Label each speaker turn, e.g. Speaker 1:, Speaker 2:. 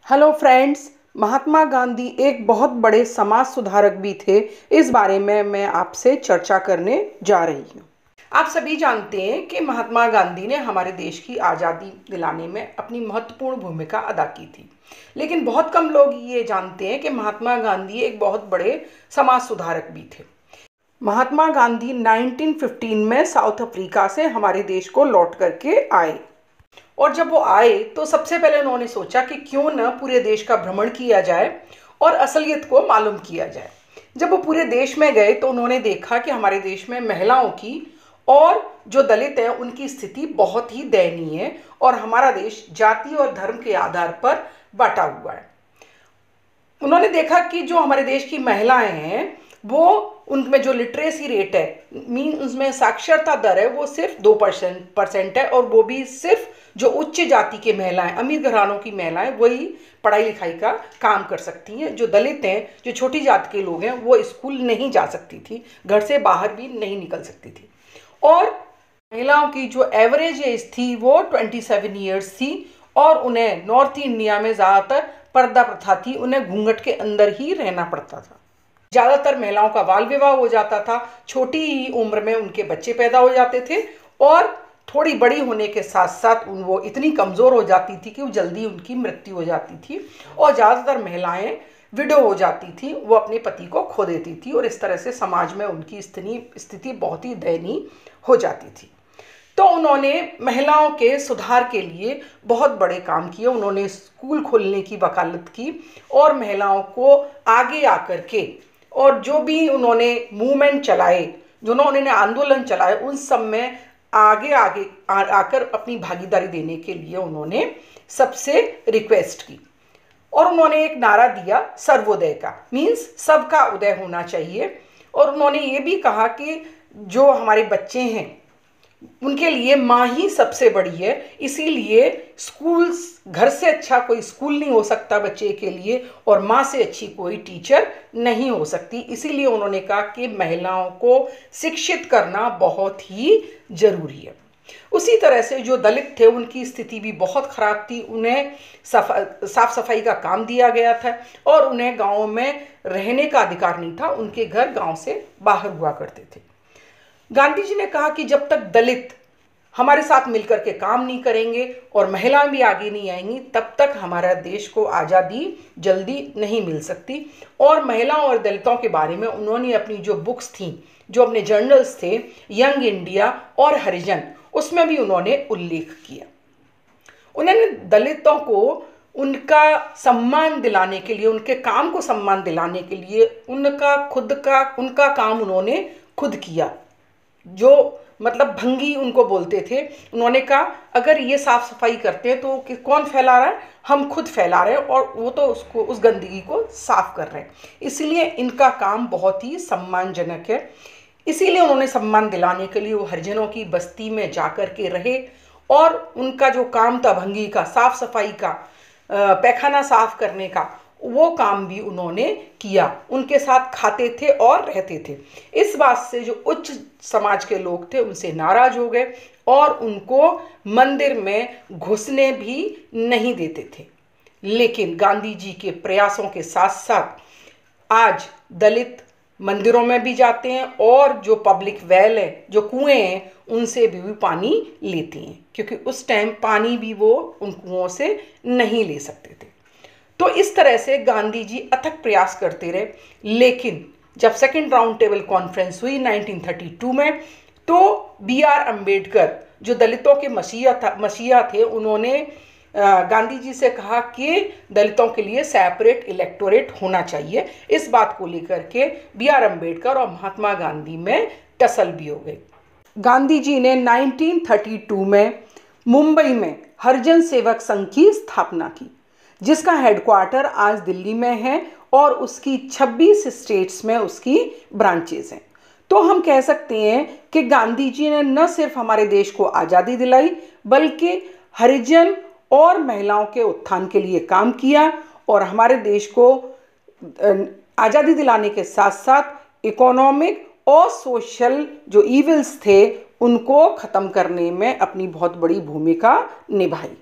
Speaker 1: Hello friends, Mahatma Gandhi एक बहुत बड़े समाज सुधारक भी थे। इस बारे में मैं आपसे चर्चा करने जा रही हूँ। आप सभी जानते हैं कि महात्मा गांधी ने हमारे देश की आज़ादी दिलाने में अपनी महत्वपूर्ण भूमिका अदा की थी, लेकिन बहुत कम लोग ये जानते हैं कि महात्मा गांधी एक बहुत बड़े समाज सुधारक भी थे। महात्मा गांधी 1915 में साउथ अफ्रीका से हमारे देश को लौट करके आए, और जब वो आए तो सबसे पहले उन्होंने सोचा कि क्यों न पूरे देश का भ्रमण किया जाए और असलियत को मालूम किया जाए। जब वो पूरे देश में गए तो उन्होंने देखा कि हमारे देश में महिलाओं की और जो दलित हैं उनकी स्थिति बहुत ही दयनीय है, और हमारा देश जाति और धर्म के आधार पर बांटा हुआ है। उन्होंने देखा कि जो हमारे देश की महिलाएं हैं वो उनमें जो लिटरेसी रेट है, उसमें साक्षरता दर है, वो सिर्फ 2% है, और वो भी सिर्फ जो उच्च जाति के महिलाएं, अमीर घरानों की महिलाएं, वही पढ़ाई लिखाई का काम कर सकती हैं। जो दलित हैं, जो छोटी जाति के लोग हैं, वो स्कूल नहीं जा सकती थी, घर से बाहर भी नहीं निकल सकती थी। और महिलाओं की जो एवरेज एज थी वो 27 ईयर्स थी, और उन्हें नॉर्थ इंडिया में ज़्यादातर पर्दा प्रथा थी, उन्हें घूंघट के अंदर ही रहना पड़ता था। ज़्यादातर महिलाओं का बाल विवाह हो जाता था, छोटी ही उम्र में उनके बच्चे पैदा हो जाते थे, और थोड़ी बड़ी होने के साथ साथ वो इतनी कमज़ोर हो जाती थी कि वो जल्दी उनकी मृत्यु हो जाती थी, और ज़्यादातर महिलाएं विडो हो जाती थी, वो अपने पति को खो देती थी, और इस तरह से समाज में उनकी स्थिति बहुत ही दयनीय हो जाती थी। तो उन्होंने महिलाओं के सुधार के लिए बहुत बड़े काम किए। उन्होंने स्कूल खोलने की वकालत की, और महिलाओं को आगे आकर के, और जो भी उन्होंने मूवमेंट चलाए, जो उन्होंने आंदोलन चलाए, उन सब में आगे आकर अपनी भागीदारी देने के लिए उन्होंने सबसे रिक्वेस्ट की, और उन्होंने एक नारा दिया सर्वोदय का, मीन्स सबका उदय होना चाहिए। और उन्होंने ये भी कहा कि जो हमारे बच्चे हैं उनके लिए माँ ही सबसे बड़ी है, इसीलिए स्कूल्स, घर से अच्छा कोई स्कूल नहीं हो सकता बच्चे के लिए, और माँ से अच्छी कोई टीचर नहीं हो सकती। इसीलिए उन्होंने कहा कि महिलाओं को शिक्षित करना बहुत ही ज़रूरी है। उसी तरह से जो दलित थे उनकी स्थिति भी बहुत ख़राब थी। उन्हें साफ सफाई का काम दिया गया था, और उन्हें गाँव में रहने का अधिकार नहीं था, उनके घर गाँव से बाहर हुआ करते थे। गांधी जी ने कहा कि जब तक दलित हमारे साथ मिलकर के काम नहीं करेंगे और महिलाएं भी आगे नहीं आएंगी, तब तक हमारा देश को आज़ादी जल्दी नहीं मिल सकती। और महिलाओं और दलितों के बारे में उन्होंने अपनी जो बुक्स थी, जो अपने जर्नल्स थे, यंग इंडिया और हरिजन, उसमें भी उन्होंने उल्लेख किया। उन्होंने दलितों को उनका सम्मान दिलाने के लिए, उनके काम को सम्मान दिलाने के लिए उनका काम उन्होंने खुद किया, जो मतलब भंगी उनको बोलते थे। उन्होंने कहा अगर ये साफ सफाई करते हैं तो कौन फैला रहा है, हम खुद फैला रहे हैं, और वो तो उस गंदगी को साफ कर रहे हैं, इसलिए इनका काम बहुत ही सम्मानजनक है। इसीलिए उन्होंने सम्मान दिलाने के लिए वो हरिजनों की बस्ती में जाकर के रहे, और उनका जो काम था भंगी का, साफ सफाई का, पैखाना साफ करने का, वो काम भी उन्होंने किया। उनके साथ खाते थे और रहते थे। इस बात से जो उच्च समाज के लोग थे उनसे नाराज हो गए, और उनको मंदिर में घुसने भी नहीं देते थे। लेकिन गांधी जी के प्रयासों के साथ साथ आज दलित मंदिरों में भी जाते हैं, और जो पब्लिक वेल है, जो कुएं हैं, उनसे भी पानी लेते हैं, क्योंकि उस टाइम पानी भी वो उन कुओं से नहीं ले सकते थे। तो इस तरह से गांधी जी अथक प्रयास करते रहे। लेकिन जब सेकंड राउंड टेबल कॉन्फ्रेंस हुई 1932 में, तो B.R. अम्बेडकर, जो दलितों के मसीहा थे, उन्होंने गांधी जी से कहा कि दलितों के लिए सेपरेट इलेक्टोरेट होना चाहिए। इस बात को लेकर के B.R. अम्बेडकर और महात्मा गांधी में टसल भी हो गई। गांधी जी ने 1932 में मुंबई में हरिजन सेवक संघ की स्थापना की, जिसका हेडक्वार्टर आज दिल्ली में है, और उसकी 26 स्टेट्स में उसकी ब्रांचेस हैं। तो हम कह सकते हैं कि गांधी जी ने न सिर्फ हमारे देश को आज़ादी दिलाई, बल्कि हरिजन और महिलाओं के उत्थान के लिए काम किया, और हमारे देश को आज़ादी दिलाने के साथ साथ इकोनॉमिक और सोशल जो इविल्स थे उनको ख़त्म करने में अपनी बहुत बड़ी भूमिका निभाई।